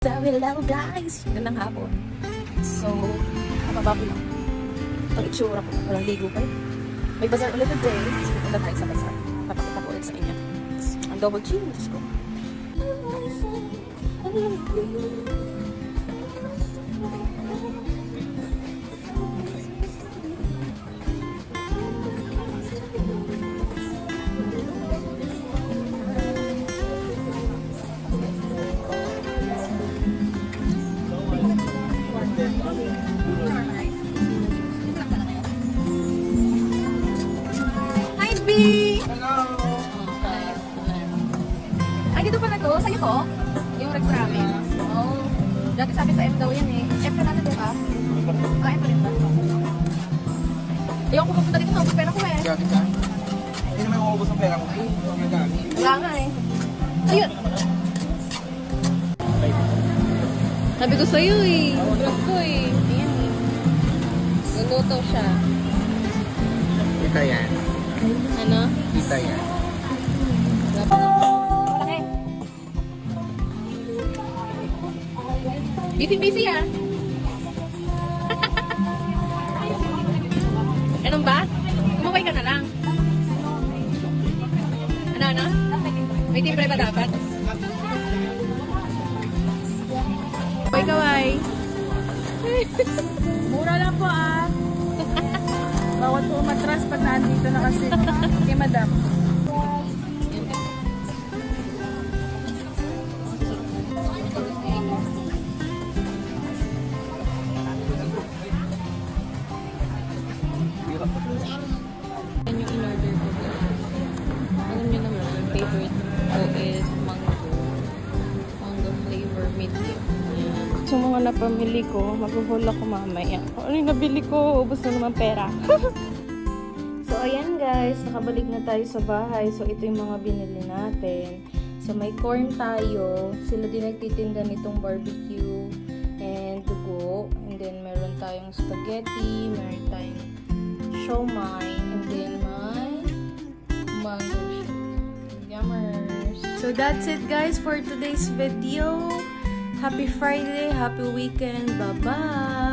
Hello guys! Gandang hapon. So, kapababo lang. Ang itsura ko. Walang ligo kayo. May bazaar ulit today. So, punta tayo sa bazaar. Papakita ko ulit sa inyo. Ang double cheese ko. Ay, dito pala to? Sa'yo to? Yung Rex Ramen? Oo. Dati sabi sa M daw yan eh. M ka natin, di ba? Ah, M pa rin ba? Ayoko pupunta dito, naubos pera ko eh. Gamit ka? Hindi naman maubos ang pera ko. Wala nga eh. Ayun! Sabi ko sa'yo eh. Vlog ko eh. Ayan eh. Luluto siya. Kita yan. Ano? Kita yan. Malaki. Busy ah. Anong ba? Kumaway ka na lang. Ano? May timbre ba dapat? Kaway. Mura lang po ah. Bawat po matras pag nandito na kasi kay madam. Yan yung in-order ko. Alam nyo naman, ang favorite ko is mango flavor medium. Sa mga napamili ko, mag-haul ako mamaya. Ano yung nabili ko? Ubus na naman pera. So, ayan guys. Nakabalik na tayo sa bahay. So, ito yung mga binili natin. So, may corn tayo. Sila din nagtitinda nitong barbecue and dugo. And then, meron tayong spaghetti. Meron tayong siomai. And then, may mango shake. Yummers. So, that's it guys for today's video. Happy Friday, happy weekend, bye-bye!